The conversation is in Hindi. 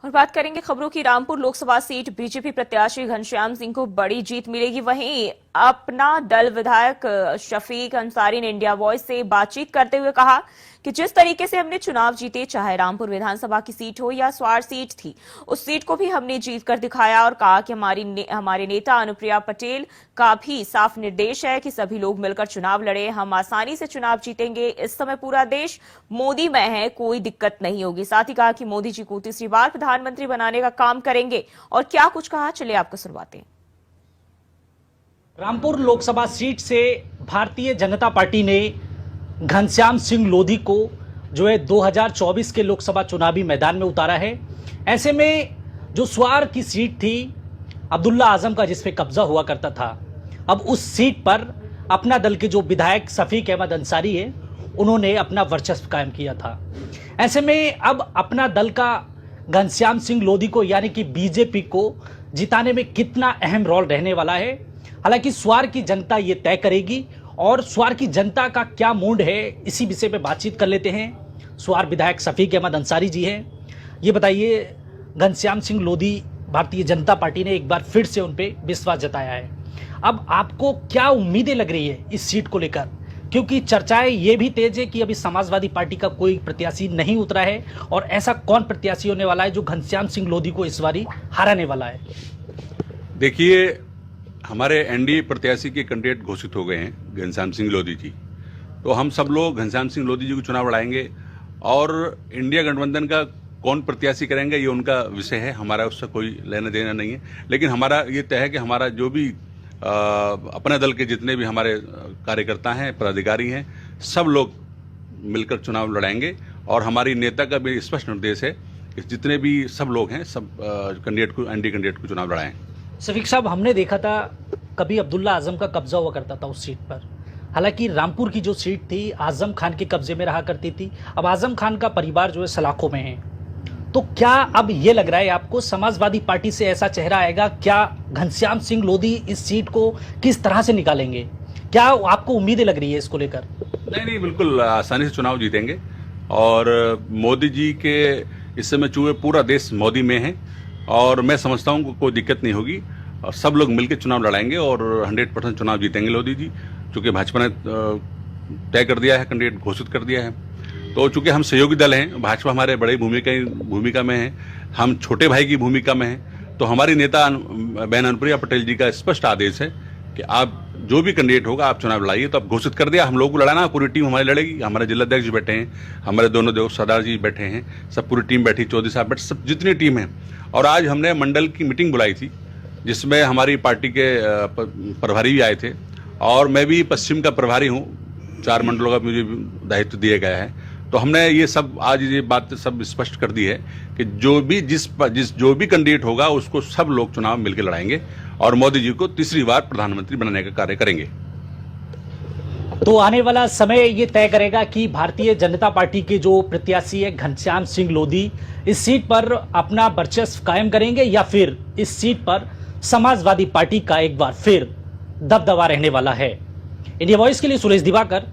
और बात करेंगे खबरों की। रामपुर लोकसभा सीट बीजेपी प्रत्याशी घनश्याम सिंह को बड़ी जीत मिलेगी। वहीं अपना दल विधायक शफीक अंसारी ने इंडिया वॉइस से बातचीत करते हुए कहा कि जिस तरीके से हमने चुनाव जीते, चाहे रामपुर विधानसभा की सीट हो या स्वार सीट थी, उस सीट को भी हमने जीत कर दिखाया। और कहा कि हमारे नेता अनुप्रिया पटेल का भी साफ निर्देश है कि सभी लोग मिलकर चुनाव लड़े, हम आसानी से चुनाव जीतेंगे। इस समय पूरा देश मोदी में है, कोई दिक्कत नहीं होगी। साथ ही कहा कि मोदी जी को तीसरी बार प्रधानमंत्री बनाने का काम करेंगे। और क्या कुछ कहा, चलिए आपको सुनवाते हैं। रामपुर लोकसभा सीट से भारतीय जनता पार्टी ने घनश्याम सिंह लोधी को जो है 2024 के लोकसभा चुनावी मैदान में उतारा है। ऐसे में जो स्वार की सीट थी अब्दुल्ला आजम का, जिस पे कब्जा हुआ करता था, अब उस सीट पर अपना दल के जो विधायक शफीक अहमद अंसारी है, उन्होंने अपना वर्चस्व कायम किया था। ऐसे में अब अपना दल का घनश्याम सिंह लोधी को यानी कि बीजेपी को जिताने में कितना अहम रोल रहने वाला है, हालांकि स्वार की जनता ये तय करेगी। और स्वार की जनता का क्या मूड है, इसी विषय पे बातचीत कर लेते हैं। स्वार विधायक शफीक अहमद अंसारी जी हैं। ये बताइए, घनश्याम सिंह लोधी, भारतीय जनता पार्टी ने एक बार फिर से उन पे विश्वास जताया है। अब आपको क्या उम्मीदें लग रही है इस सीट को लेकर, क्योंकि चर्चाएं ये भी तेज है कि अभी समाजवादी पार्टी का कोई प्रत्याशी नहीं उतरा है, और ऐसा कौन प्रत्याशी होने वाला है जो घनश्याम सिंह लोधी को इस बारी हराने वाला है? देखिए, हमारे एनडीए प्रत्याशी के कैंडिडेट घोषित हो गए हैं, घनश्याम सिंह लोधी जी। तो हम सब लोग घनश्याम सिंह लोधी जी को चुनाव लड़ाएंगे, और इंडिया गठबंधन का कौन प्रत्याशी करेंगे ये उनका विषय है, हमारा उससे कोई लेना देना नहीं है। लेकिन हमारा ये तय है कि हमारा जो भी अपने दल के जितने भी हमारे कार्यकर्ता हैं, पदाधिकारी हैं, सब लोग मिलकर चुनाव लड़ाएंगे। और हमारी नेता का भी स्पष्ट निर्देश है कि जितने भी सब लोग हैं, सब कैंडिडेट को, एनडीए कैंडिडेट को चुनाव लड़ाएं। शफीक साहब, हमने देखा था कभी अब्दुल्ला आजम का कब्जा हुआ करता था उस सीट पर। हालांकि रामपुर की जो सीट थी आजम खान के कब्जे में रहा करती थी। अब आजम खान का परिवार जो है सलाखों में है। तो क्या अब ये लग रहा है आपको समाजवादी पार्टी से ऐसा चेहरा आएगा? क्या घनश्याम सिंह लोधी इस सीट को किस तरह से निकालेंगे? क्या आपको उम्मीदें लग रही है इसको लेकर? नहीं, बिल्कुल आसानी से चुनाव जीतेंगे। और मोदी जी के इस समय चूहे पूरा देश मोदी में है, और मैं समझता हूँ कोई दिक्कत नहीं होगी। और सब लोग मिलकर चुनाव लड़ाएंगे और 100% चुनाव जीतेंगे लोधी जी, चूंकि भाजपा ने तय कर दिया है, कैंडिडेट घोषित कर दिया है। तो चूंकि हम सहयोगी दल हैं, भाजपा हमारे बड़ी भूमिका में है, हम छोटे भाई की भूमिका में हैं, तो हमारी नेता बहन अनुप्रिया पटेल जी का स्पष्ट आदेश है कि आप जो भी कैंडिडेट होगा आप चुनाव लड़ाइए। तो अब घोषित कर दिया, हम लोगों को लड़ाना, पूरी टीम हमारी लड़ेगी। हमारे जिलाध्यक्ष जी बैठे हैं, हमारे दोनों देव सरदार जी बैठे हैं, सब पूरी टीम बैठी, चौधरी साहब बैठे, सब जितनी टीम है। और आज हमने मंडल की मीटिंग बुलाई थी, जिसमें हमारी पार्टी के प्रभारी भी आए थे, और मैं भी पश्चिम का प्रभारी हूँ, 4 मंडलों का मुझे दायित्व दिया गया है। तो हमने ये सब आज ये बात सब स्पष्ट कर दी है कि जो भी कैंडिडेट होगा उसको सब लोग चुनाव मिलकर लड़ाएंगे, और मोदी जी को तीसरी बार प्रधानमंत्री बनाने का कार्य करेंगे। तो आने वाला समय ये तय करेगा कि भारतीय जनता पार्टी के जो प्रत्याशी है घनश्याम सिंह लोधी इस सीट पर अपना वर्चस्व कायम करेंगे, या फिर इस सीट पर समाजवादी पार्टी का एक बार फिर दबदबा रहने वाला है। इंडिया वॉइस के लिए सुरेश दिवाकर,